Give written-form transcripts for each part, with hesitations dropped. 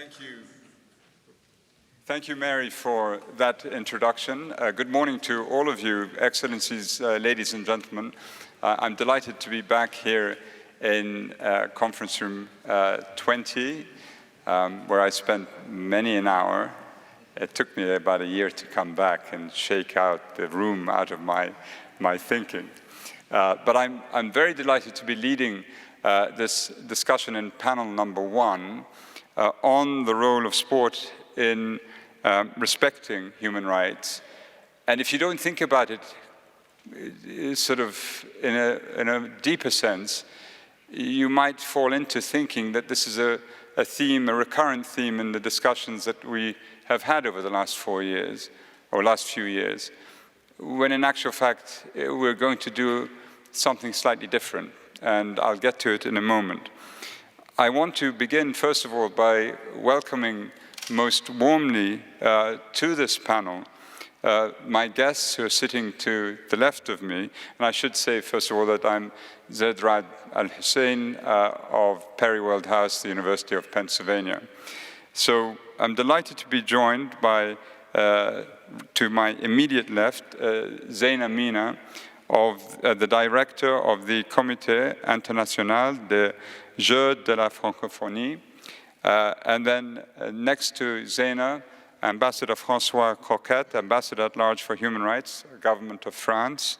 Thank you. Thank you, Mary, for that introduction. Good morning to all of you, Excellencies, ladies and gentlemen. I'm delighted to be back here in conference room 20, where I spent many an hour. It took me about a year to come back and shake out the room out of my thinking. But I'm very delighted to be leading this discussion in panel number 1 on the role of sport in respecting human rights. And if you don't think about it sort of in a deeper sense, you might fall into thinking that this is a theme, a recurrent theme in the discussions that we have had over the last 4 years, or last few years, when in actual fact, we're going to do something slightly different, and I'll get to it in a moment. I want to begin, first of all, by welcoming most warmly to this panel my guests who are sitting to the left of me. And I should say, first of all, that I'm Zeid Hussein of Perry World House, the University of Pennsylvania. So I'm delighted to be joined by, to my immediate left, Zeina Mina, of the director of the Comité international des Jeux de la Francophonie. And then next to Zeina, Ambassador François Croquette, Ambassador at Large for Human Rights, Government of France.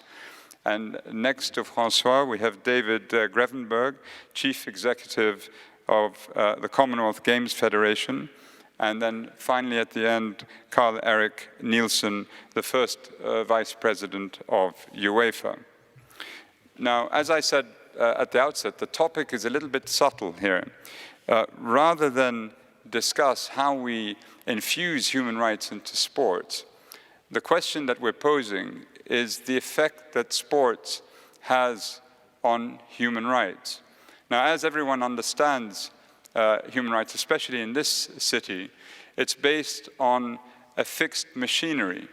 And next to François, we have David Grevemberg, Chief Executive of the Commonwealth Games Federation. And then finally at the end, Karl-Erik Nilsson, the first Vice President of UEFA. Now, as I said at the outset, the topic is a little bit subtle here. Rather than discuss how we infuse human rights into sports, the question that we're posing is the effect that sports has on human rights. Now, as everyone understands human rights, especially in this city, it's based on a fixed machinery,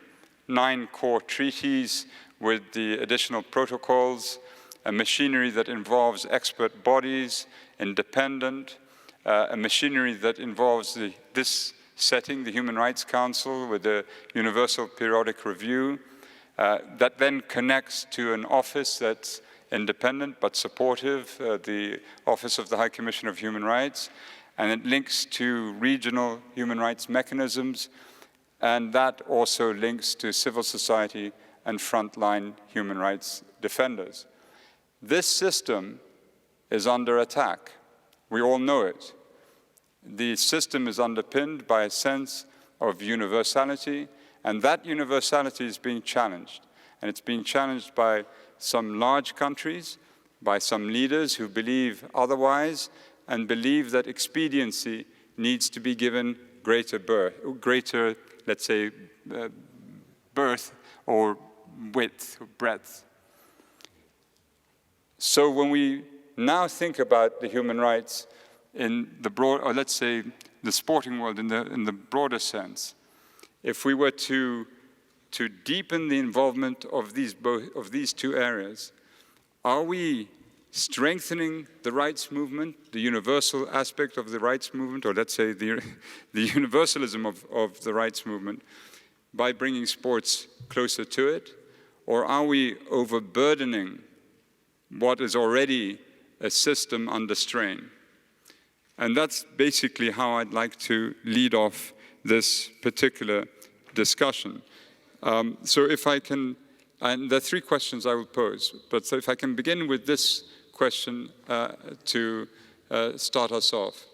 9 core treaties with the additional protocols, a machinery that involves expert bodies, independent, a machinery that involves this setting, the Human Rights Council, with the Universal Periodic Review, that then connects to an office that's independent but supportive, the Office of the High Commissioner of Human Rights, and it links to regional human rights mechanisms, and that also links to civil society and frontline human rights defenders. This system is under attack. We all know it. The system is underpinned by a sense of universality, and that universality is being challenged. And it's being challenged by some large countries, by some leaders who believe otherwise, and believe that expediency needs to be given greater, let's say, birth or width, or breadth. So when we now think about the human rights in the broad, or let's say the sporting world in the broader sense, if we were to deepen the involvement of these two areas, are we strengthening the rights movement, the universal aspect of the rights movement, or let's say the universalism of the rights movement, by bringing sports closer to it? Or are we overburdening what is already a system under strain? And that's basically how I'd like to lead off this particular discussion. So if I can, and there are 3 questions I will pose, but so if I can begin with this question to start us off.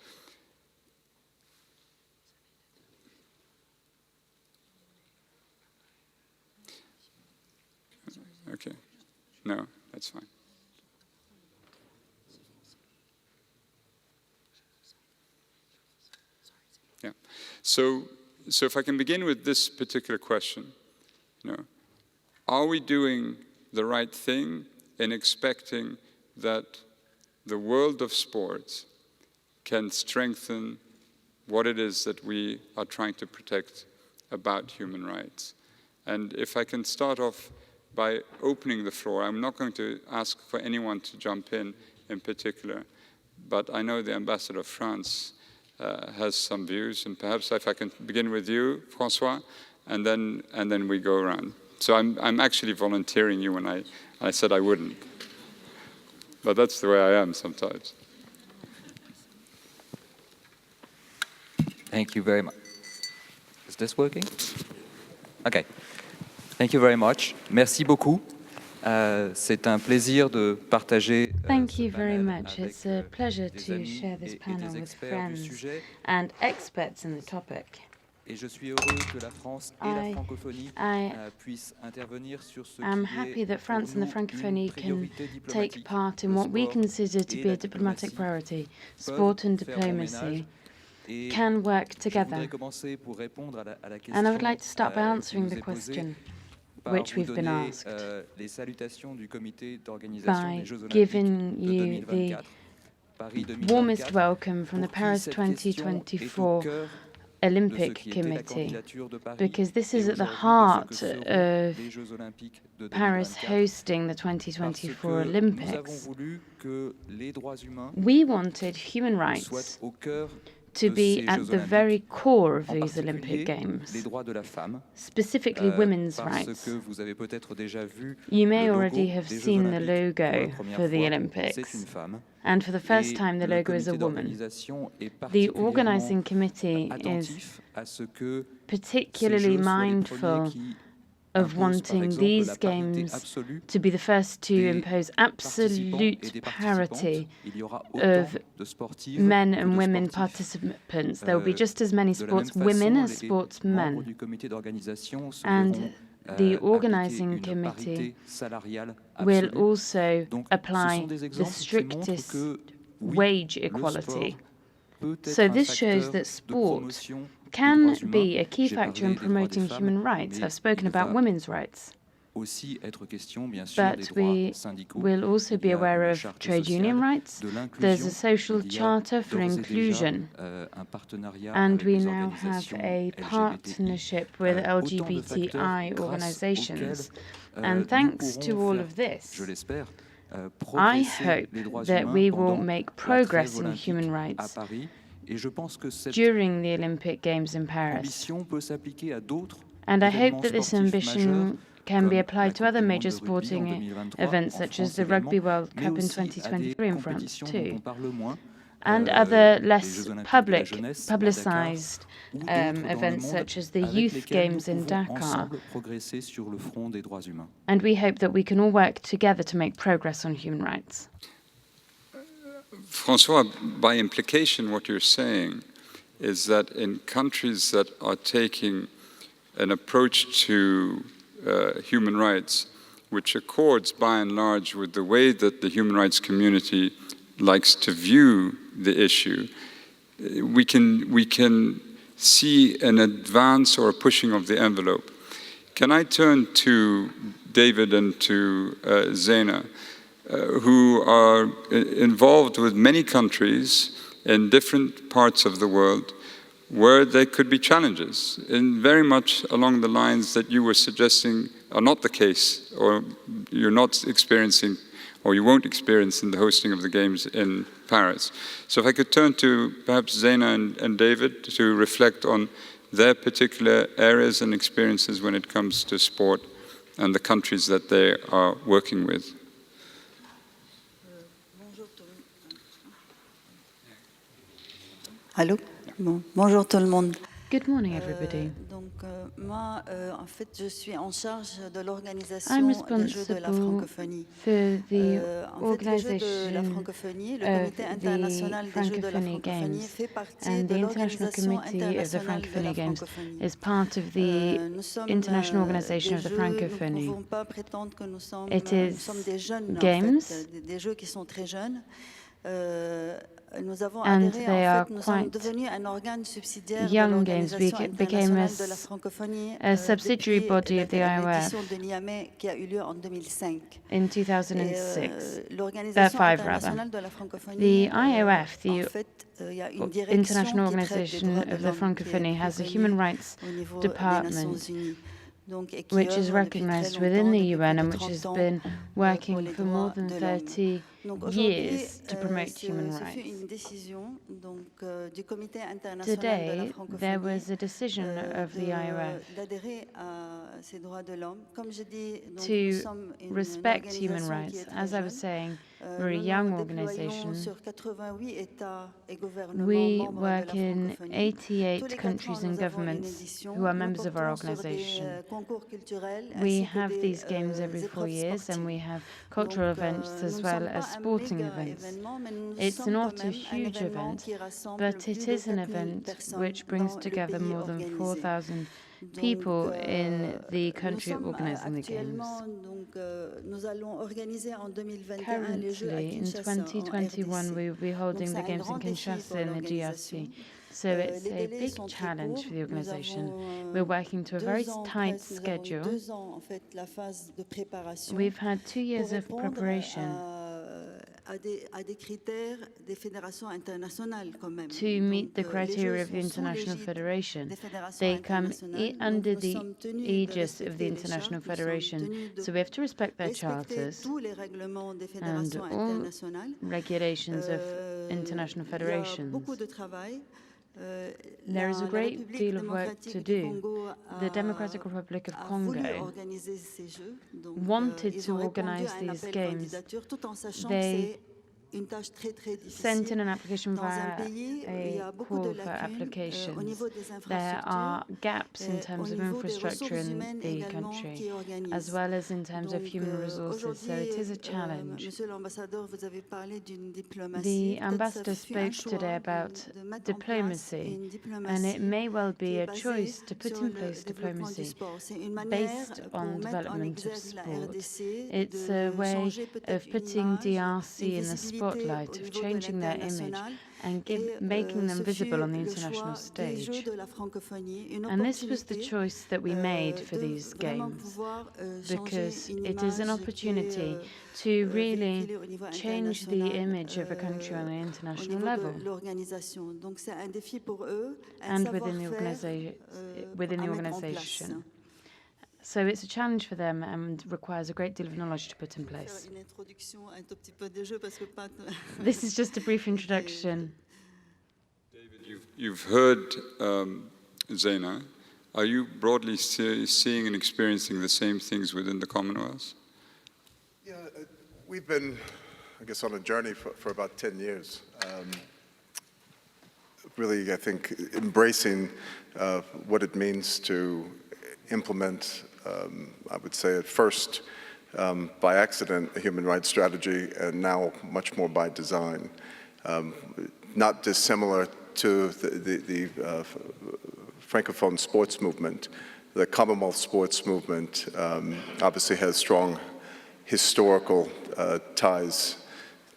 Okay, no, that's fine. Yeah, so if I can begin with this particular question, are we doing the right thing in expecting that the world of sports can strengthen what it is that we are trying to protect about human rights? And if I can start off by opening the floor, I'm not going to ask for anyone to jump in particular, but I know the Ambassador of France has some views, and perhaps if I can begin with you, François, and then we go around. So I'm actually volunteering you when I said I wouldn't, but that's the way I am sometimes. Thank you very much. Is this working? Okay. Thank you very much. Merci beaucoup. C'est un plaisir de partager. Thank you very much. It's a pleasure to share this panel with friends and experts in the topic. Et je suis heureux que la France et la francophonie puissent intervenir sur ce I'm happy that France and the Francophonie can take part in what we consider to be a diplomatic priority. Sport and diplomacy can work together. And I would like to start by answering the question which we've been asked by giving you the warmest welcome from the Paris 2024 Olympic Committee, because this is at the heart of Paris hosting the 2024 Olympics. We wanted human rights to be at the very core of these Olympic Games, specifically women's rights. You may already have seen the logo for the Olympics, and for the first time the logo is a woman. The organizing committee is particularly mindful of wanting these games to be the first to impose absolute parity of men and women participants. There will be just as many sportswomen as sportsmen. And the organizing committee will also apply the strictest wage equality. So this shows that sport can be a key factor in promoting human rights. I've spoken about women's rights. But we will also be aware of trade union rights. There's a social charter for inclusion. And we now have a partnership with LGBTI organizations. And thanks to all of this, I hope that we will make progress in human rights during the Olympic Games in Paris. And I hope that this ambition can be applied to other major sporting events, such as the Rugby World Cup in 2023 in France too, and other less publicized events, such as the Youth Games in Dakar. And we hope that we can all work together to make progress on human rights. François, by implication, what you're saying is that in countries that are taking an approach to human rights, which accords by and large with the way that the human rights community likes to view the issue, we can see an advance or a pushing of the envelope. Can I turn to David and to Zeina, who are involved with many countries in different parts of the world where there could be challenges, and very much along the lines that you were suggesting are not the case, or you're not experiencing, or you won't experience in the hosting of the Games in Paris. So if I could turn to perhaps Zeina and David to reflect on their particular areas and experiences when it comes to sport and the countries that they are working with. Allô? Bon. Bonjour tout le monde. Good morning, everybody. Moi, en fait, je suis en charge de l'organisation I'm des Jeux de la francophonie. For the En fait, les Jeux de la francophonie, le Comité international des Jeux de la francophonie fait partie de l'Organisation internationale de la francophonie. Is part of the International Organization of the Francophonie. Nous ne pouvons pas prétendre que nous sommes des jeunes games, en fait, des Jeux qui sont très jeunes. Nous avons and adhéré, they en are fait, nous sommes quite devenus un organe subsidiaire de young games. l'Organisation Became internationale de la francophonie a subsidiary depuis body of the IOF l'édition de Niamey qui a eu lieu en 2005. in 2006. L'Organisation Five, internationale de la francophonie, The IOF, the en fait, il y a une direction International qui traite des Organization droits de of the l'homme Francophonie, qui has a est human reconnue rights au niveau department, des Nations Unies. Donc, which is recognized within the UN and which has been working for more than 30 years to promote human rights. Today, there was a decision of the IOF to respect human rights. As I was saying, we're a young organization. We work in 88 countries and governments who are members of our organization. We have these games every 4 years, and we have cultural events as well as sporting events. It's not a huge event, but it is an event which brings together more than 4,000 people in the country organizing the games. Currently, in 2021, we will be holding the games in Kinshasa in the DRC. So it's a big challenge for the organization. We're working to a very tight schedule. We've had 2 years of preparation to meet the criteria of the International Federation. They come under the aegis of the International Federation, so we have to respect their charters and all regulations of international federations. There is a great deal of work to do. The Democratic Republic of Congo wanted to organize these games. They sent in an application via a call for applications. There are gaps in terms of infrastructure in the country, as well as in terms of human resources, so it is a challenge. The ambassador spoke today about diplomacy, and it may well be a choice to put in place diplomacy based on development of sport. It's a way of putting DRC in the spotlight, of changing their image and making them visible on the international stage. And this was the choice that we made for these games, because it is an opportunity to really change the image of a country on the international level and within the organization. So it's a challenge for them and requires a great deal of knowledge to put in place. This is just a brief introduction. David, you've heard Zeina. Are you broadly seeing and experiencing the same things within the Commonwealth? Yeah, we've been, I guess, on a journey for about 10 years. Really, I think, embracing what it means to implement, I would say at first, by accident, a human rights strategy, and now much more by design. Not dissimilar to the Francophone sports movement. The Commonwealth sports movement obviously has strong historical ties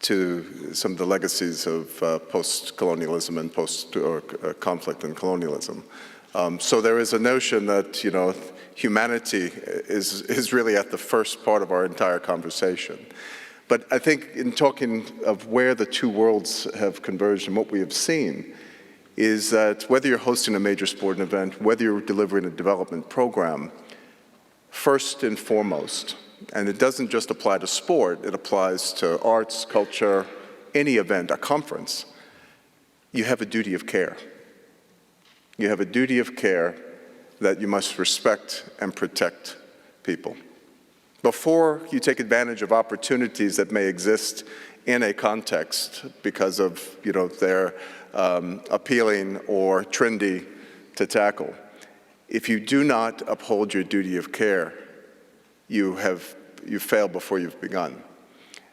to some of the legacies of post-colonialism and post-conflict and colonialism. So there is a notion that, you know, humanity is really at the first part of our entire conversation. But I think in talking of where the two worlds have converged and what we have seen is that whether you're hosting a major sporting event, whether you're delivering a development program, first and foremost, and it doesn't just apply to sport, it applies to arts, culture, any event, a conference, you have a duty of care. You have a duty of care that you must respect and protect people. Before you take advantage of opportunities that may exist in a context because of, you know, they're appealing or trendy to tackle, if you do not uphold your duty of care, you fail before you've begun.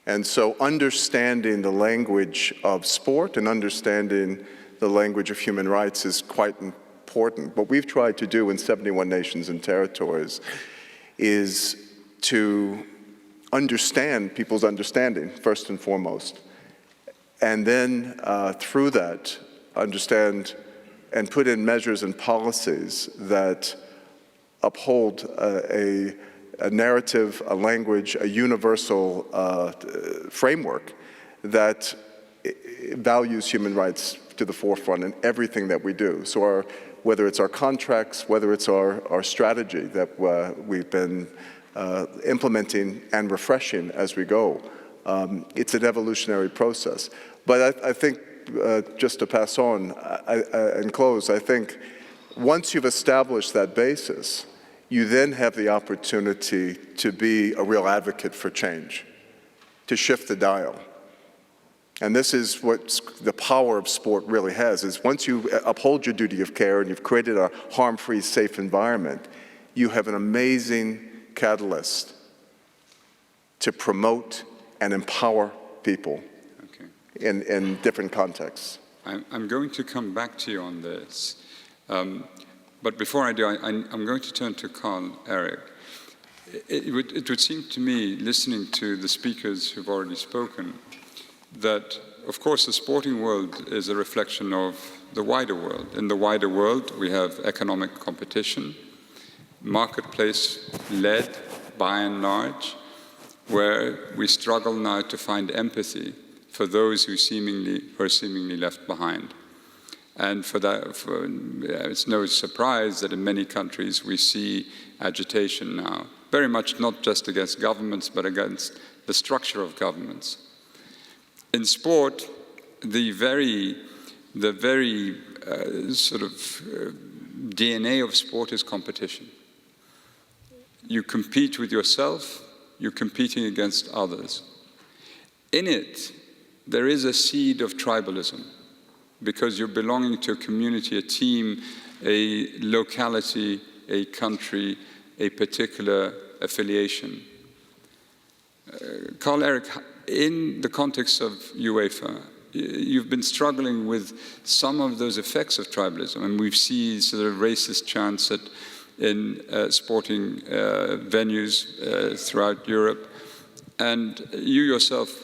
And so understanding the language of sport and understanding the language of human rights is quite important. What we've tried to do in 71 nations and territories is to understand people's understanding, first and foremost, and then through that, understand and put in measures and policies that uphold a narrative, a language, a universal framework that values human rights to the forefront in everything that we do. So whether it's our contracts, whether it's our strategy that we've been implementing and refreshing as we go, it's an evolutionary process. But I think, just to pass on and close, I think once you've established that basis, you then have the opportunity to be a real advocate for change, to shift the dial. And this is what the power of sport really has, is once you uphold your duty of care and you've created a harm-free, safe environment, you have an amazing catalyst to promote and empower people in different contexts. I'm going to come back to you on this. But before I do, I'm going to turn to Karl-Erik. It would seem to me, listening to the speakers who've already spoken, that, of course, the sporting world is a reflection of the wider world. In the wider world, we have economic competition, marketplace-led, by and large, where we struggle now to find empathy for those who are seemingly left behind. And for that, it's no surprise that in many countries we see agitation now, very much not just against governments, but against the structure of governments. In sport, the very sort of DNA of sport is competition. You compete with yourself, you're competing against others. In it, there is a seed of tribalism, because you're belonging to a community, a team, a locality, a country, a particular affiliation. Karl-Erik, in the context of UEFA, you've been struggling with some of those effects of tribalism, and we've seen sort of racist chants in sporting venues throughout Europe. And you yourself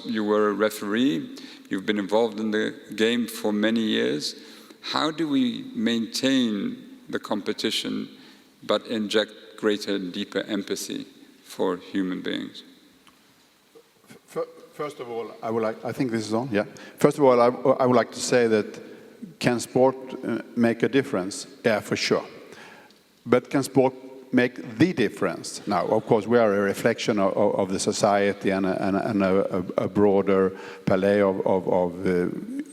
you were a referee. You've been involved in the game for many years. How do we maintain the competition but inject greater and deeper empathy for human beings? First of all, I think this is on, yeah. First of all, I would like to say that can sport make a difference? Yeah, for sure. But can sport make the difference? Now, of course, we are a reflection of the society and a broader palette of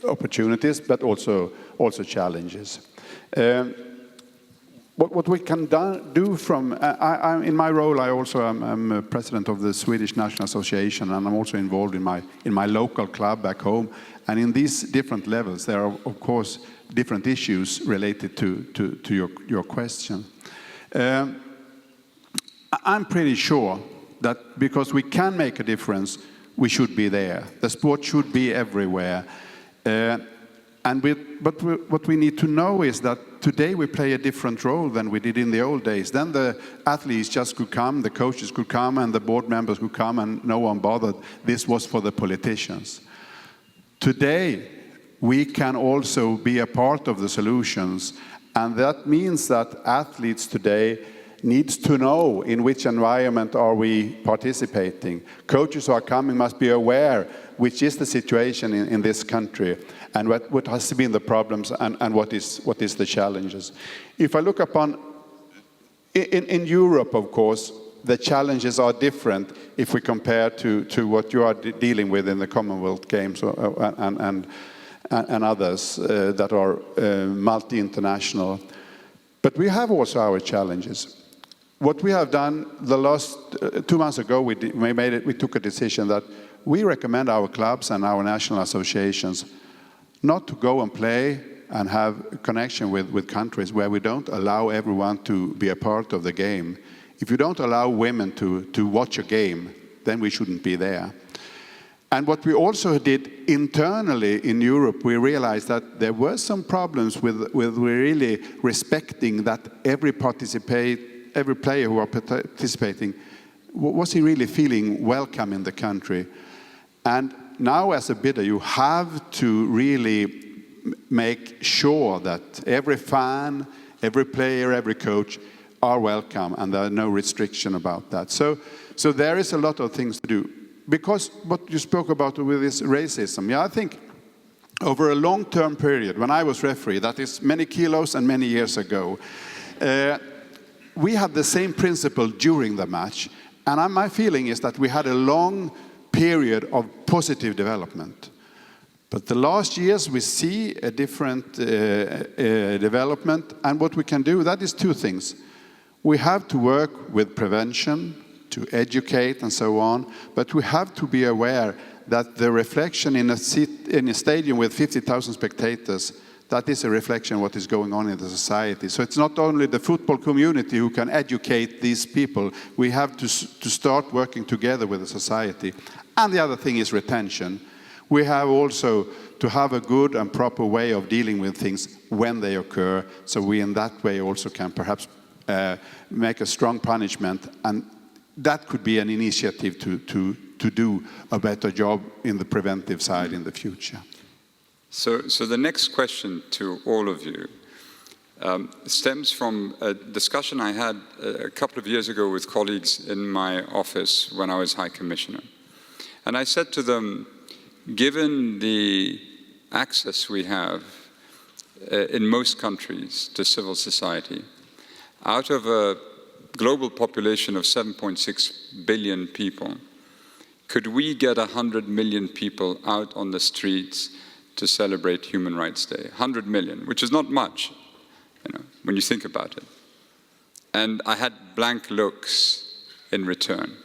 opportunities, but also challenges. What we can do from, in my role, I'm president of the Swedish National Association, and I'm also involved in my local club back home. And in these different levels, there are, of course, different issues related to your question. I'm pretty sure that because we can make a difference, we should be there. The sport should be everywhere. But what we need to know is that today we play a different role than we did in the old days. Then the athletes just could come, the coaches could come, and the board members could come, and no one bothered. This was for the politicians. Today, we can also be a part of the solutions, and that means that athletes today needs to know in which environment are we participating. Coaches who are coming must be aware which is the situation in this country, and what has been the problems, and what is the challenges. If I look upon, in Europe, of course, the challenges are different if we compare to what you are dealing with in the Commonwealth Games and others that are multi-international. But we have also our challenges. What we have done the last 2 months ago, we took a decision that we recommend our clubs and our national associations not to go and play and have connection with countries where we don't allow everyone to be a part of the game. If you don't allow women to watch a game, then we shouldn't be there. And what we also did internally in Europe, we realized that there were some problems with really respecting that every player who are participating, was he really feeling welcome in the country? And now as a bidder, you have to really make sure that every fan, every player, every coach are welcome, and there are no restriction about that. So there is a lot of things to do. Because what you spoke about with this racism, yeah, I think over a long-term period, when I was referee, that is many kilos and many years ago, we had the same principle during the match, and my feeling is that we had a long period of positive development. But the last years we see a different development, and what we can do, that is two things. We have to work with prevention, to educate and so on, but we have to be aware that the reflection in a stadium with 50,000 spectators, that is a reflection of what is going on in the society. So it's not only the football community who can educate these people, we have to start working together with the society. And the other thing is retention. We have also to have a good and proper way of dealing with things when they occur, so we in that way also can perhaps make a strong punishment, and that could be an initiative to do a better job in the preventive side in the future. So the next question to all of you stems from a discussion I had a couple of years ago with colleagues in my office when I was High Commissioner. And I said to them, given the access we have in most countries to civil society, out of a global population of 7.6 billion people, could we get 100 million people out on the streets to celebrate Human Rights Day? 100 million, which is not much, when you think about it. And I had blank looks in return,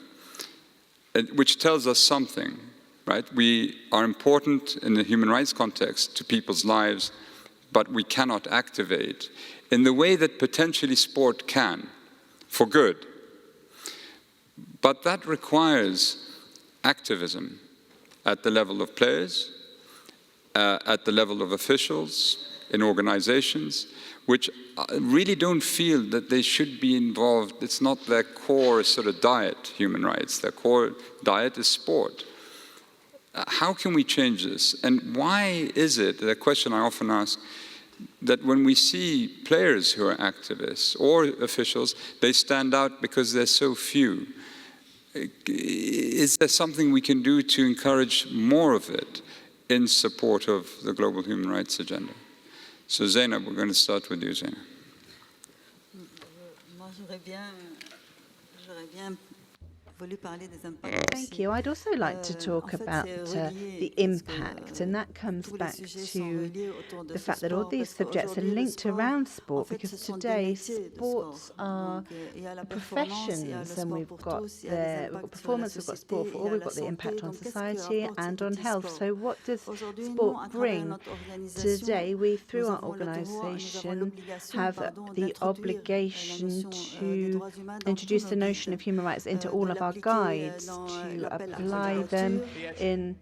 which tells us something, right? We are important in the human rights context to people's lives, but we cannot activate in the way that potentially sport can, for good. But that requires activism at the level of players, at the level of officials, in organizations, which really don't feel that they should be involved. It's not their core sort of diet, human rights. Their core diet is sport. How can we change this? And why is it, the question I often ask, that when we see players who are activists or officials, they stand out because they're so few? Is there something we can do to encourage more of it in support of the global human rights agenda? So Zeina, we're going to start with you, Zeina. Thank you. I'd also like to talk about the impact, and that comes back to the fact that all these subjects are linked around sport, because today sports are professions, and we've got performance, we've got sport for all, we've got the impact on society and on health. So what does sport bring? Today, we, through our organisation, have the obligation to introduce the notion of human rights into all of our guides, to apply them in...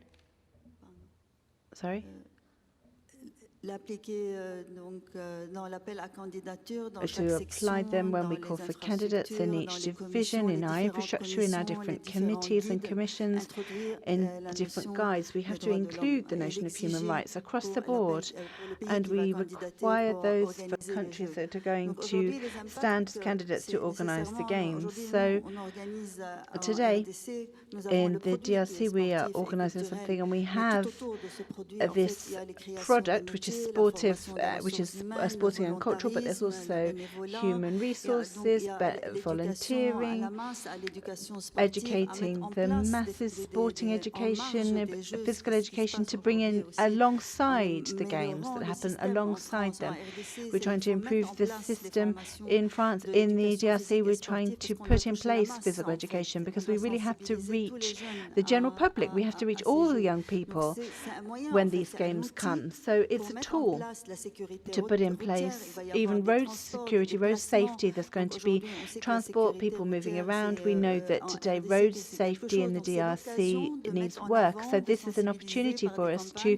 Sorry? To apply them when we call for candidates in each division, in our infrastructure, in our different committees and commissions, in the different guides. We have to include the notion of human rights across the board, and we require those for countries that are going to stand as candidates to organise the games. So today in the DRC we are organising something, and we have this product which is sportive, which is sporting and cultural, but there's also human resources, volunteering, educating the masses, sporting education, physical education, to bring in alongside the games, that happen alongside them. We're trying to improve the system in France. In the DRC, we're trying to put in place physical education, because we really have to reach the general public. We have to reach all the young people when these games come. So it's a tool to put in place even road security, road safety. There's going to be transport, people moving around. We know that today road safety in the DRC needs work. So this is an opportunity for us to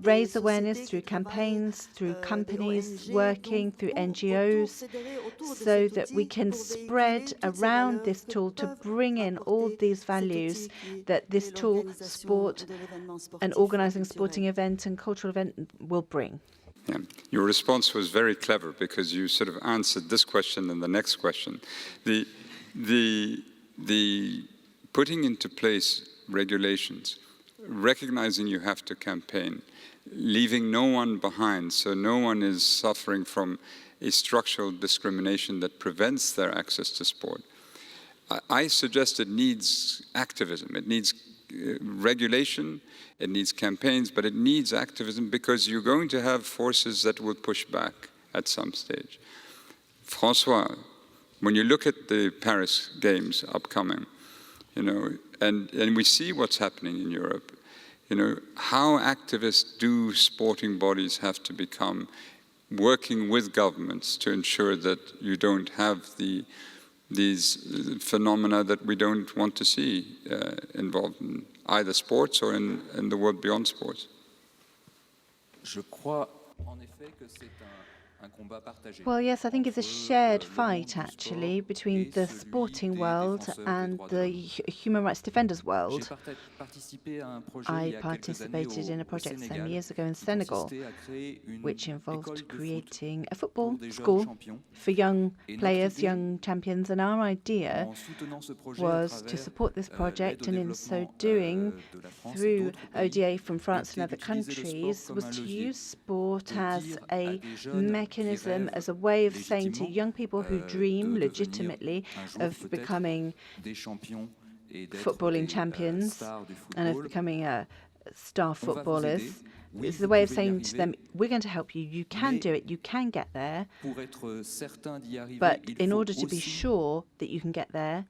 raise awareness through campaigns, through companies working, through NGOs, so that we can spread around this tool to bring in all these values that this tool, sport, and organising sporting events and cultural events will bring. Yeah. Your response was very clever, because you sort of answered this question and the next question. The putting into place regulations, recognizing you have to campaign, leaving no one behind, so no one is suffering from a structural discrimination that prevents their access to sport. I suggest it needs activism. It needs regulation, it needs campaigns, but it needs activism because you're going to have forces that will push back at some stage. François, when you look at the Paris Games upcoming, you know, and we see what's happening in Europe, you know, how activist do sporting bodies have to become, working with governments to ensure that you don't have these phenomena that we don't want to see involved in either sports or in the world beyond sports? Je crois en effet que c'est un combat partagé. Well, yes, I think it's a shared fight, actually, between the sporting world and the human rights defenders world. I participated in a project some years ago in Senegal, which involved creating a football school for young players, young champions, and our idea was to support this project, and in so doing, through ODA from France and other countries, was to use sport as a mechanism, as a way of saying to young people who dream legitimately of becoming footballing champions and of becoming star footballers. It's a way of saying to them, we're going to help you, you can do it, you can get there, but in order to be sure that you can get there,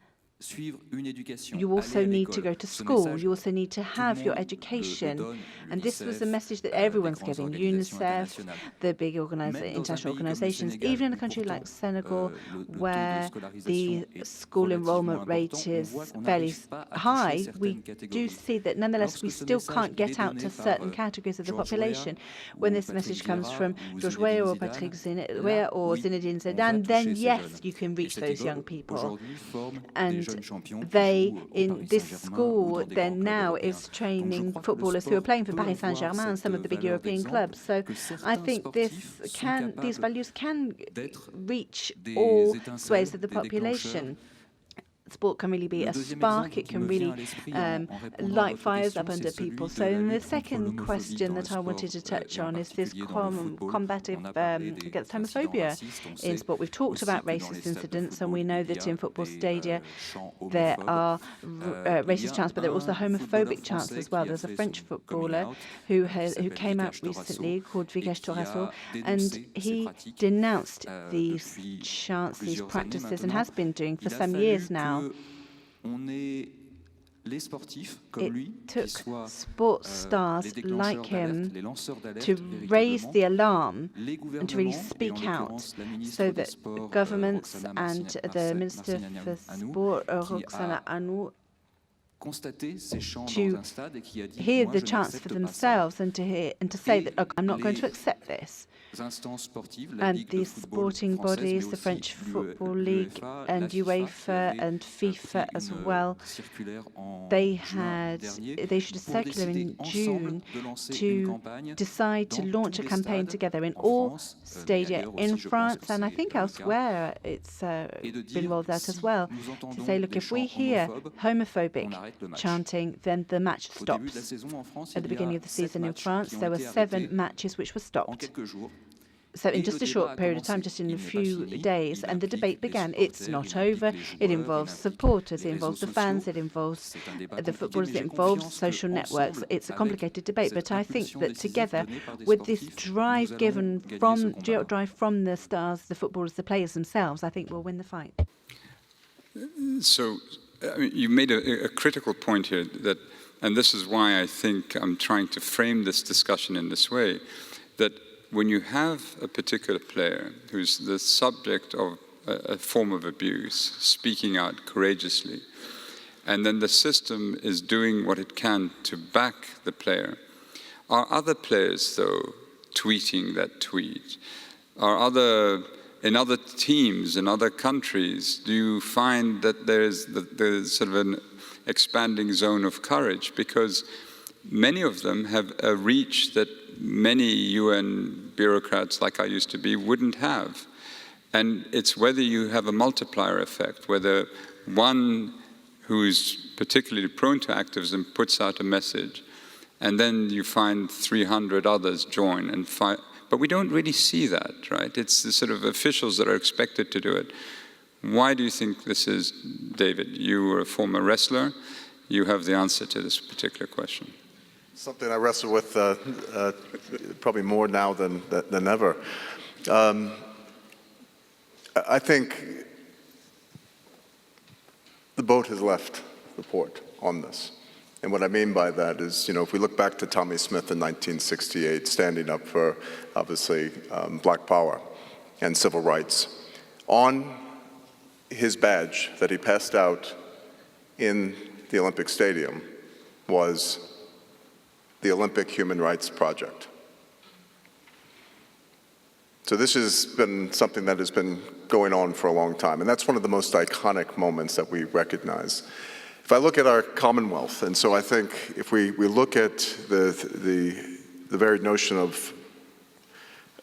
you also need to go to school, you also need to have your education. And this was a message that everyone's giving, UNICEF, the big international organizations, even in a country like Senegal, where the school enrollment rate is fairly high, we do see that nonetheless we still can't get out to certain categories of the population. When this message comes from George Weah or Patrick Weah or Zinedine Zidane, then yes, you can reach those young people. And they, in this school, then now is training footballers who are playing for Paris Saint-Germain and some of the big European clubs. So I think these values can reach all swathes of the population. Sport can really be a spark, it can really light fires up under people. So the second question that I wanted to touch on is this combat against homophobia in sport. We've talked about racist incidents, and we know that in football stadia there are racist chants, but there are also homophobic chants as well. There's a French footballer who came out recently called Vigues Torresol, and he denounced these chants, these practices, and has been doing for some years now. It took sports stars like him to raise the alarm and to really speak out, so that governments and the Minister for Sport, Roxana Anou, to hear the chants for themselves and to say that, look, I'm not going to accept this. And these sporting bodies, the French Football League and UEFA and FIFA as well, they issued a circular in June to decide to launch a campaign together in all stadia in France, and I think elsewhere it's been rolled out as well, to say, look, if we hear homophobic chanting, then the match stops. At the beginning of the season in France, there were 7 matches which were stopped. So in just a short period of time, just in a few days, and the debate began. It's not over. It involves supporters, it involves the fans, it involves the footballers, it involves social networks. It's a complicated debate, but I think that together with this drive from the stars, the footballers, the players themselves, I think we'll win the fight. So I mean, you made a critical point here, that, and this is why I think I'm trying to frame this discussion in this way, that when you have a particular player who's the subject of a form of abuse, speaking out courageously, and then the system is doing what it can to back the player, are other players, though, tweeting that tweet? In other teams, in other countries, do you find that there's sort of an expanding zone of courage? Because many of them have a reach that many UN bureaucrats, like I used to be, wouldn't have. And it's whether you have a multiplier effect, whether one who's particularly prone to activism puts out a message, and then you find 300 others join and fight. But we don't really see that, right? It's the sort of officials that are expected to do it. Why do you think this is, David? You were a former wrestler. you have the answer to this particular question. Something I wrestle with probably more now than ever. I think the boat has left the port on this. And what I mean by that is, if we look back to Tommy Smith in 1968, standing up for, obviously, black power and civil rights, on his badge that he passed out in the Olympic Stadium was the Olympic Human Rights Project. So this has been something that has been going on for a long time, and that's one of the most iconic moments that we recognize. If I look at our Commonwealth, and so I think if we look at the very notion of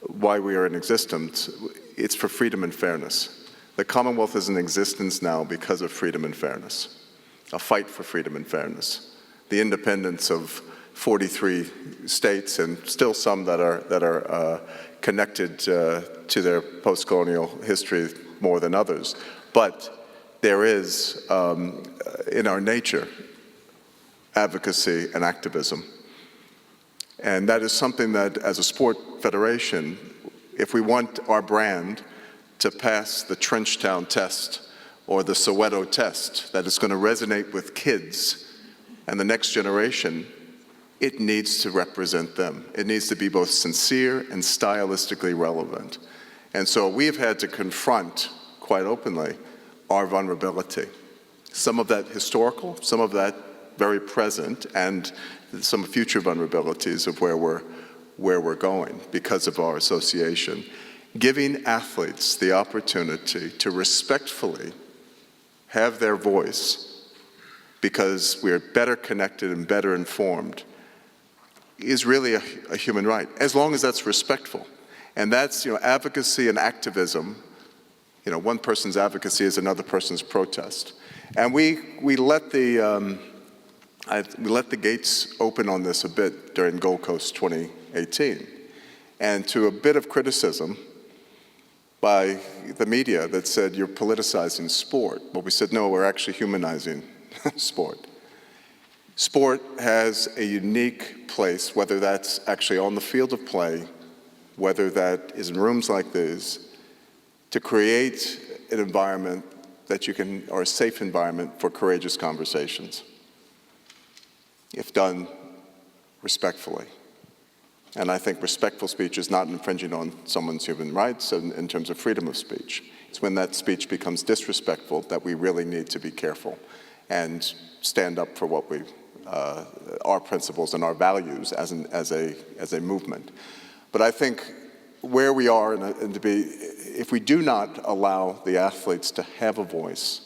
why we are in existence, it's for freedom and fairness. The Commonwealth is in existence now because of freedom and fairness, a fight for freedom and fairness. The independence of 43 states, and still some that are connected to their post-colonial history more than others. But there is, in our nature, advocacy and activism. And that is something that, as a sport federation, if we want our brand to pass the Trenchtown test or the Soweto test, that is going to resonate with kids and the next generation, it needs to represent them. It needs to be both sincere and stylistically relevant. And so we've had to confront, quite openly, our vulnerability. Some of that historical, some of that very present, and some future vulnerabilities of where we're going because of our association. Giving athletes the opportunity to respectfully have their voice because we're better connected and better informed is really a human right, as long as that's respectful. And that's, advocacy and activism. One person's advocacy is another person's protest. And we let the gates open on this a bit during Gold Coast 2018. And to a bit of criticism by the media that said, you're politicizing sport. But we said, no, we're actually humanizing sport. Sport has a unique place, whether that's actually on the field of play, whether that is in rooms like this, to create an environment that or a safe environment for courageous conversations, if done respectfully. And I think respectful speech is not infringing on someone's human rights in terms of freedom of speech. It's when that speech becomes disrespectful that we really need to be careful and stand up for what our principles and our values as a movement. But I think where we are, and if we do not allow the athletes to have a voice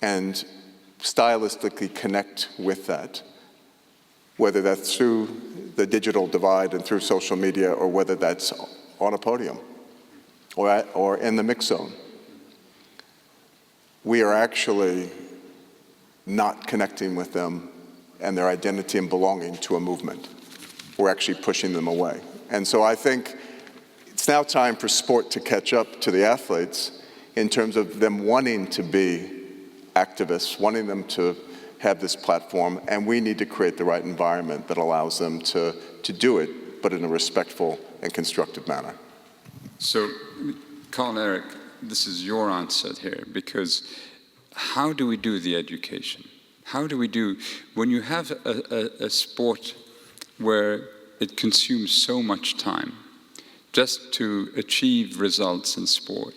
and stylistically connect with that, whether that's through the digital divide and through social media, or whether that's on a podium or in the mix zone, we are actually not connecting with them and their identity and belonging to a movement. We're actually pushing them away. And so I think it's now time for sport to catch up to the athletes in terms of them wanting to be activists, wanting them to have this platform, and we need to create the right environment that allows them to do it, but in a respectful and constructive manner. So, Karl-Erik, this is your answer here, because how do we do the education? How do we do, when you have a sport where it consumes so much time just to achieve results in sport?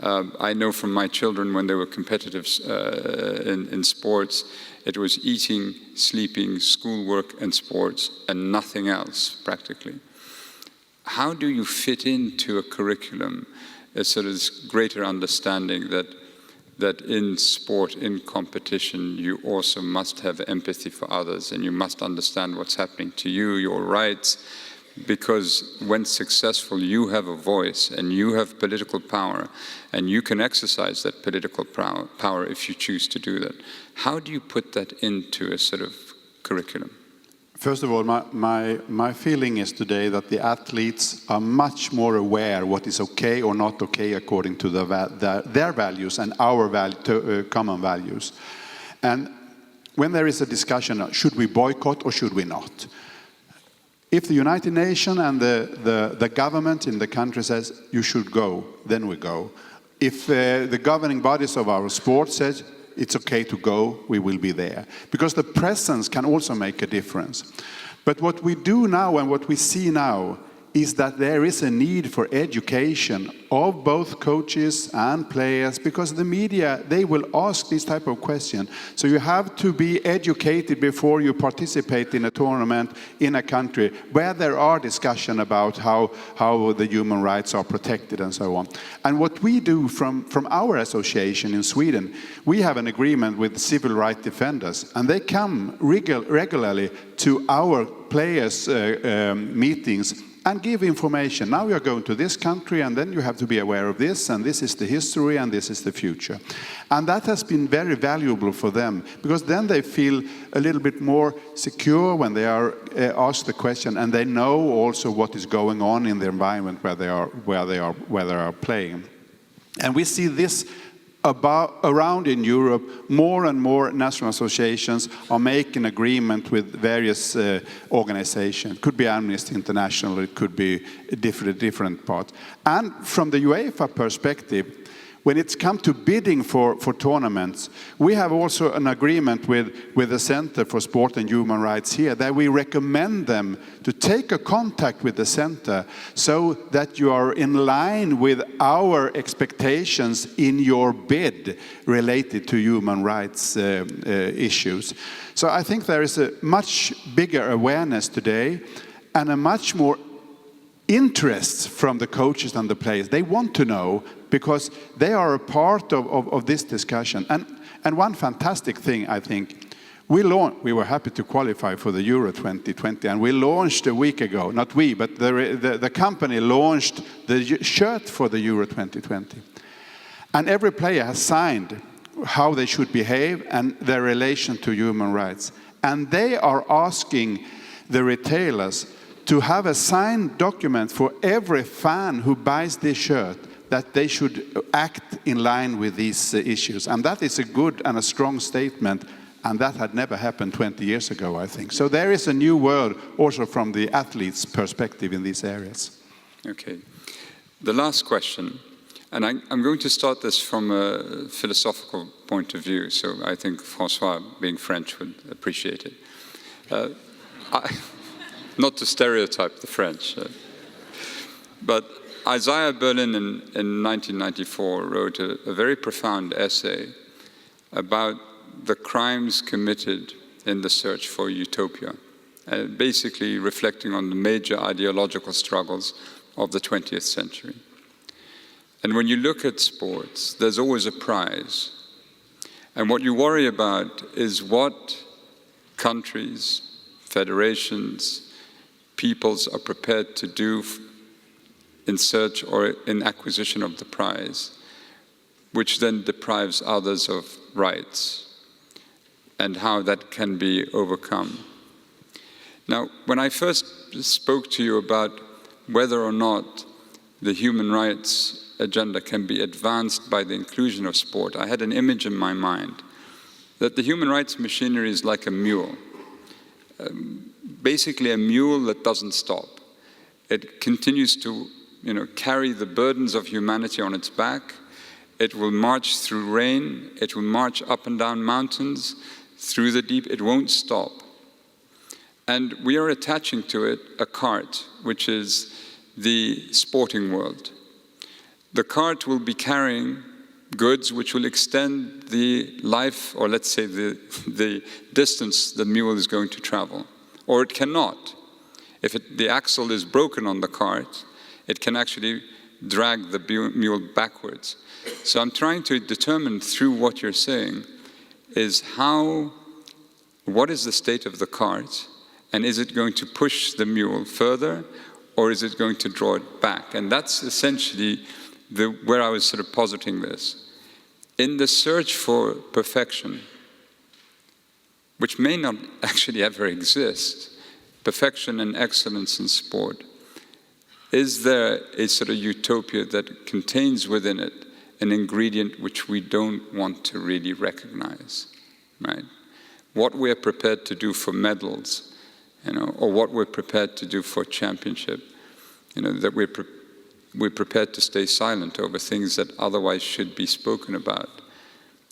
I know from my children when they were competitive in sports, it was eating, sleeping, schoolwork and sports and nothing else practically. How do you fit into a curriculum a sort of greater understanding that in sport, in competition, you also must have empathy for others and you must understand what's happening to you, your rights, because when successful, you have a voice and you have political power and you can exercise that political power if you choose to do that. How do you put that into a sort of curriculum? First of all, my feeling is today that the athletes are much more aware what is okay or not okay according to their values and our common values. And when there is a discussion, should we boycott or should we not? If the United Nations and the government in the country says you should go, then we go. If the governing bodies of our sport says it's okay to go, we will be there. Because the presence can also make a difference. But what we do now and what we see now is that there is a need for education of both coaches and players, because the media, they will ask this type of question. So you have to be educated before you participate in a tournament in a country where there are discussions about how the human rights are protected and so on. And what we do from our association in Sweden, we have an agreement with civil rights defenders, and they come regularly to our players' meetings and give information. Now you're going to this country, and then you have to be aware of this, and this is the history, and this is the future. And that has been very valuable for them, because then they feel a little bit more secure when they are asked the question, and they know also what is going on in the environment where they are playing. And we see this around in Europe. More and more national associations are making agreement with various organizations. It could be Amnesty International, it could be different parts. And from the UEFA perspective, when it's come to bidding for tournaments, we have also an agreement with the Center for Sport and Human Rights here that we recommend them to take a contact with the center so that you are in line with our expectations in your bid related to human rights issues. So I think there is a much bigger awareness today and a much more interest from the coaches and the players. They want to know, because they are a part of this discussion. And one fantastic thing, I think, we were happy to qualify for the Euro 2020, and we launched a week ago, not we, but the company launched the shirt for the Euro 2020. And every player has signed how they should behave and their relation to human rights. And they are asking the retailers to have a signed document for every fan who buys this shirt, that they should act in line with these issues. And that is a good and a strong statement, and that had never happened 20 years ago, I think. So there is a new world also from the athlete's perspective in these areas. Okay. The last question, and I'm going to start this from a philosophical point of view, so I think François, being French, would appreciate it. Not to stereotype the French, but Isaiah Berlin in 1994 wrote a very profound essay about the crimes committed in the search for utopia, basically reflecting on the major ideological struggles of the 20th century. And when you look at sports, there's always a prize. And what you worry about is what countries, federations, peoples are prepared to do in search or in acquisition of the prize, which then deprives others of rights, and how that can be overcome. Now, when I first spoke to you about whether or not the human rights agenda can be advanced by the inclusion of sport, I had an image in my mind that the human rights machinery is like a mule. Basically a mule that doesn't stop. It continues to carry the burdens of humanity on its back. It will march through rain. It will march up and down mountains, through the deep. It won't stop. And we are attaching to it a cart, which is the sporting world. The cart will be carrying goods which will extend the life, or let's say the distance the mule is going to travel. Or it cannot. If the axle is broken on the cart, it can actually drag the mule backwards. So I'm trying to determine through what you're saying is what is the state of the cart, and is it going to push the mule further, or is it going to draw it back? And that's essentially where I was sort of positing this. In the search for perfection, which may not actually ever exist, perfection and excellence in sport, is there a sort of utopia that contains within it an ingredient which we don't want to really recognize? right? What we're prepared to do for medals, or what we're prepared to do for championship, that we're prepared to stay silent over things that otherwise should be spoken about,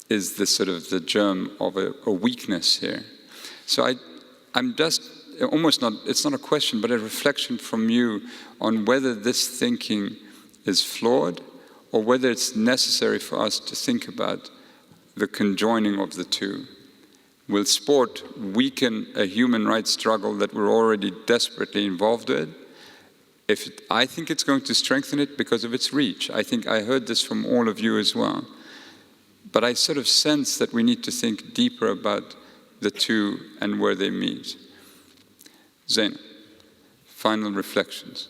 is the sort of the germ of a weakness here. So I'm just almost not, it's not a question, but a reflection from you on whether this thinking is flawed or whether it's necessary for us to think about the conjoining of the two. Will sport weaken a human rights struggle that we're already desperately involved in? I think it's going to strengthen it because of its reach. I think I heard this from all of you as well. But I sort of sense that we need to think deeper about the two and where they meet. Zeina, final reflections.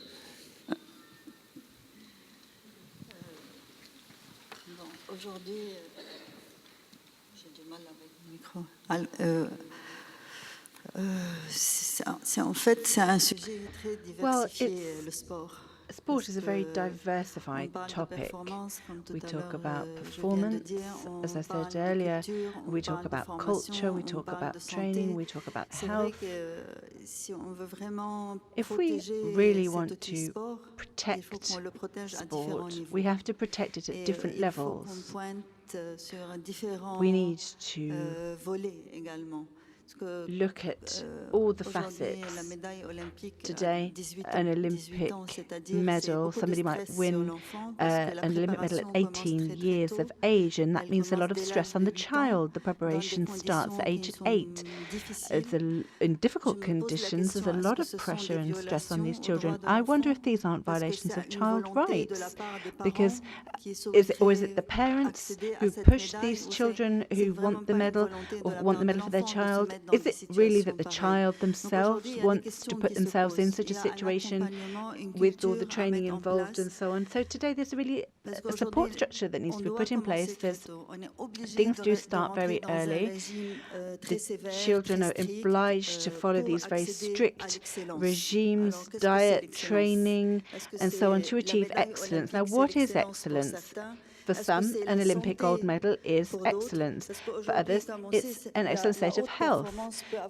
Aujourd'hui, j'ai du mal avec le micro. En fait, c'est un sujet très diversifié, le sport. Sport is a very diversified topic. We talk about performance, as I said earlier, we talk about culture, we talk about training, we talk about health. If we really want to protect sport, we have to protect it at different levels. We need to look at all the facets. Today, an Olympic medal, somebody might win an Olympic medal at 18 years of age, and that means a lot of stress on the child. The preparation starts at age 8. In difficult conditions, there's a lot of pressure and stress on these children. I wonder if these aren't violations of child rights, because is it the parents who push these children who want the medal or want the medal for their child? Is it really that the child themselves wants to put themselves in such a situation with all the training involved and so on? So today there's really a support structure that needs to be put in place. Things do start very early. The children are obliged to follow these very strict regimes, diet, training, and so on to achieve excellence. Now, what is excellence? For some, an Olympic gold medal is excellence. For others, it's an excellent state of health.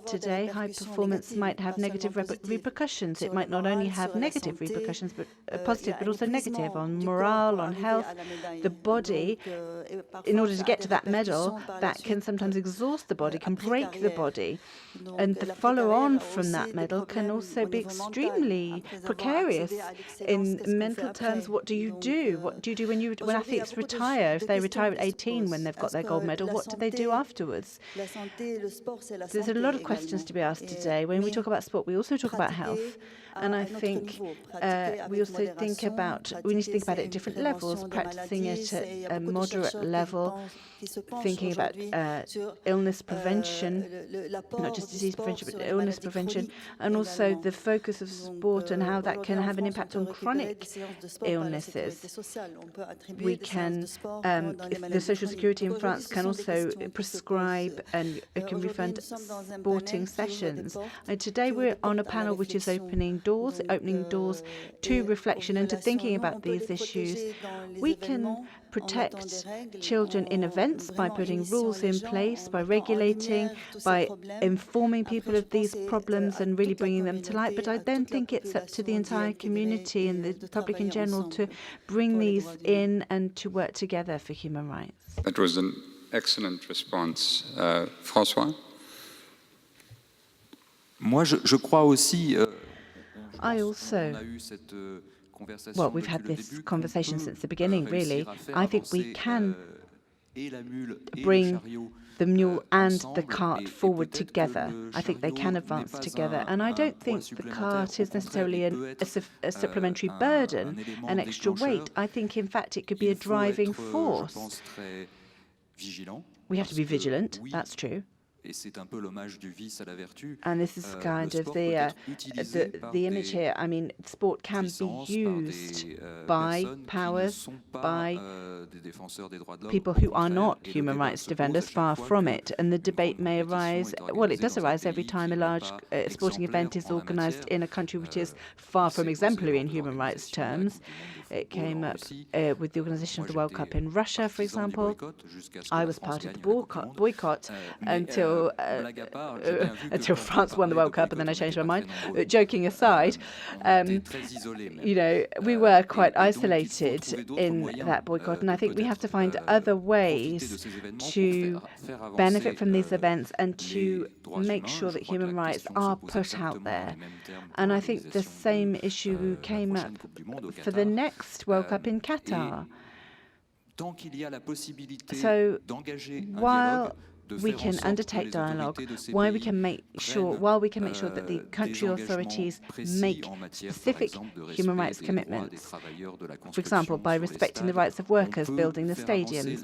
Today, high performance might have negative repercussions. It might not only have negative repercussions, but positive, but also negative on morale, on health. The body, in order to get to that medal, that can sometimes exhaust the body, can break the body. And the follow-on from that medal can also be extremely precarious. In mental terms, what do you do? What do you do when athletes retire? If they retire at 18 when they've got their gold medal, what do they do afterwards? There's a lot of questions to be asked today. When we talk about sport, we also talk about health. And I think we also think about, we need to think about it at different levels, practicing it at a moderate level, thinking about illness prevention, not just disease prevention, but illness prevention, and also the focus of sport and how that can have an impact on chronic illnesses. We can, the Social Security in France can also prescribe and can refund sporting sessions. And today we're on a panel which is opening doors to reflection and to thinking about these issues. We can protect children in events by putting rules in place, by regulating, by informing people of these problems and really bringing them to light. But I then think it's up to the entire community and the public in general to bring these in and to work together for human rights. That was an excellent response. François? Moi, je crois aussi... I also, well, we've had this conversation since the beginning, really. I think we can bring the mule and the cart forward together. I think they can advance together. And I don't think the cart is necessarily a supplementary burden, an extra weight. I think, in fact, it could be a driving force. We have to be vigilant, that's true. And this is kind of the image here. I mean, sport can be used by powers, by people who are not human rights defenders, far from it. And the debate may arise, well, it does arise every time a large sporting event is organized in a country which is far from exemplary in human rights terms. It came up with the organization of the World Cup in Russia, for example. I was part of the boycott until France won the World Cup, and then I changed my mind. Joking aside, you know, we were quite isolated in that boycott, and I think we have to find other ways to benefit from these events and to make sure that human rights are put out there. And I think the same issue came up for the next World Cup in Qatar. So while we can undertake dialogue, while we can make sure that the country authorities make specific human rights commitments, for example, by respecting the rights of workers, building the stadiums,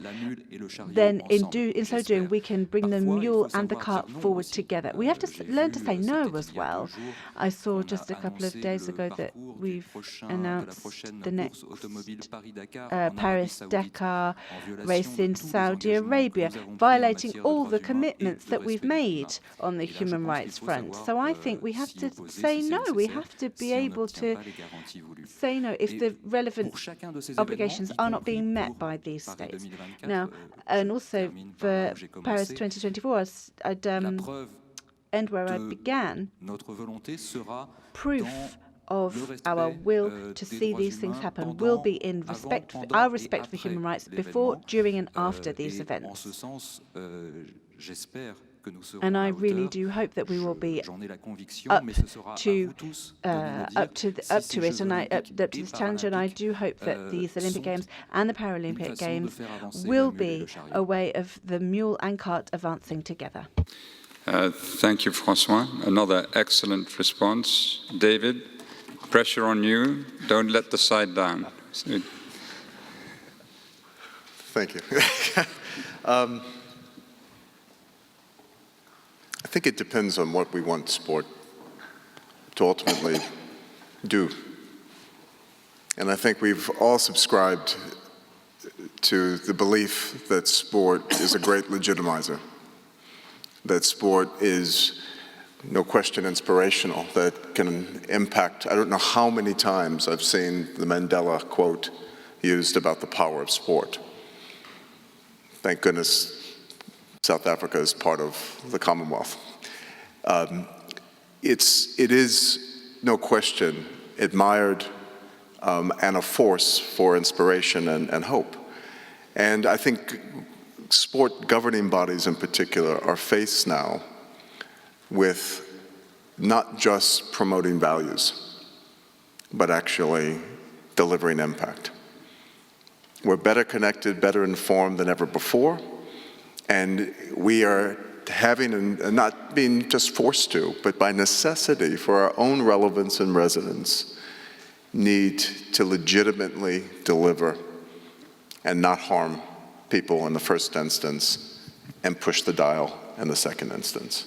then in so doing, we can bring the mule and the cart forward together. We have to learn to say no as well. I saw just a couple of days ago that we've announced the next Paris-Dakar race in Saudi Arabia, violating all the commitments that we've made on the human rights front. So I think we have to say no. We have to be able to say no if the relevant obligations are not being met by these states. Now, and also for Paris 2024, I'd end where I began. Proof of our will to see these things happen will be in our respect for human rights before, during and after these events. And I really do hope that we will be up to it, and up to this challenge. And I do hope that these Olympic Games and the Paralympic Games will be a way of the mule and cart advancing together. Thank you, François. Another excellent response. David? Pressure on you. Don't let the side down. Thank you. I think it depends on what we want sport to ultimately do. And I think we've all subscribed to the belief that sport is a great legitimizer, that sport is no question inspirational, that can impact. I don't know how many times I've seen the Mandela quote used about the power of sport. Thank goodness South Africa is part of the Commonwealth. It is no question admired and a force for inspiration and hope. And I think sport governing bodies in particular are faced now with not just promoting values, but actually delivering impact. We're better connected, better informed than ever before, and we are having, and not being just forced to, but by necessity for our own relevance and resonance, need to legitimately deliver and not harm people in the first instance and push the dial in the second instance.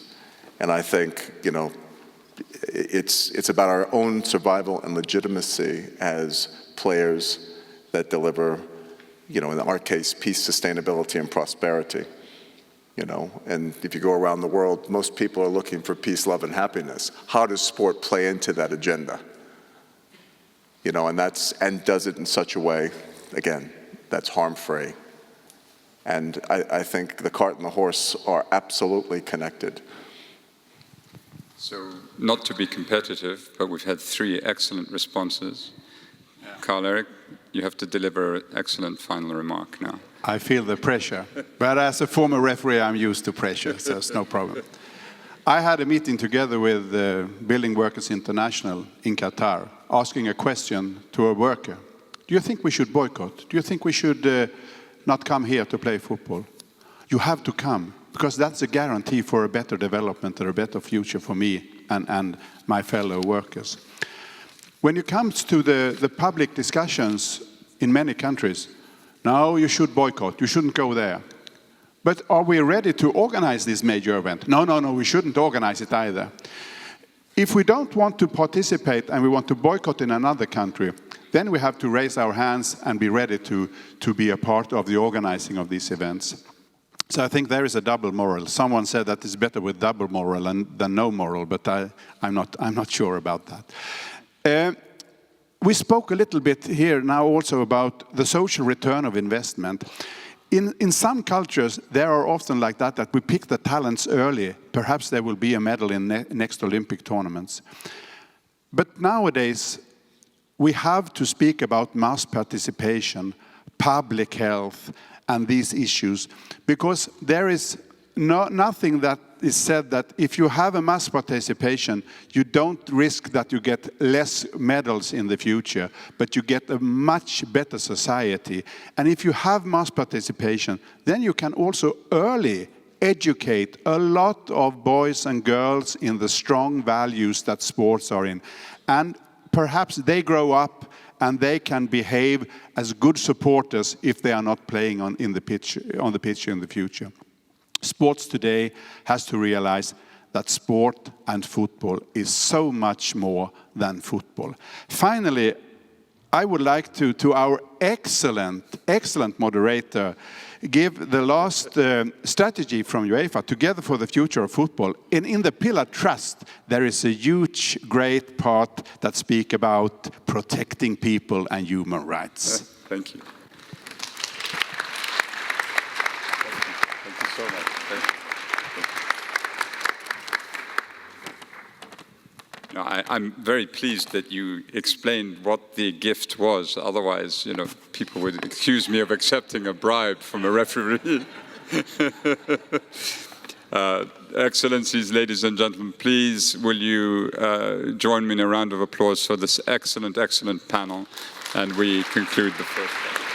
And I think, you know, it's about our own survival and legitimacy as players that deliver, you know, in our case, peace, sustainability, and prosperity. You know, and if you go around the world, most people are looking for peace, love, and happiness. How does sport play into that agenda? You know, and does it in such a way, again, that's harm-free. And I think the cart and the horse are absolutely connected. So, not to be competitive, but we've had 3 excellent responses. Karl-Erik, you have to deliver an excellent final remark now. I feel the pressure, but as a former referee, I'm used to pressure, so it's no problem. I had a meeting together with Building Workers International in Qatar, asking a question to a worker. Do you think we should boycott? Do you think we should not come here to play football? You have to come, because that's a guarantee for a better development or a better future for me and my fellow workers. When it comes to the public discussions in many countries, no, you should boycott, you shouldn't go there. But are we ready to organize this major event? No, we shouldn't organize it either. If we don't want to participate and we want to boycott in another country, then we have to raise our hands and be ready to be a part of the organizing of these events. So I think there is a double moral. Someone said that it's better with double moral than no moral, but I'm not sure about that. We spoke a little bit here now also about the social return of investment. In some cultures, there are often like that we pick the talents early. Perhaps there will be a medal in next Olympic tournaments. But nowadays, we have to speak about mass participation, public health, and these issues, because there is nothing that is said that if you have a mass participation, you don't risk that you get less medals in the future, but you get a much better society. And if you have mass participation, then you can also early educate a lot of boys and girls in the strong values that sports are in. And perhaps they grow up and they can behave as good supporters if they are not playing on the pitch in the future. Sports today has to realize that sport and football is so much more than football. Finally, I would like to our excellent moderator give the last strategy from UEFA, Together for the Future of Football. In the pillar trust, there is a huge, great part that speak about protecting people and human rights. Thank you. Thank you so much. Thank you. No, I'm very pleased that you explained what the gift was. Otherwise, people would accuse me of accepting a bribe from a referee. Excellencies, ladies and gentlemen, please will you join me in a round of applause for this excellent panel, and we conclude the first panel.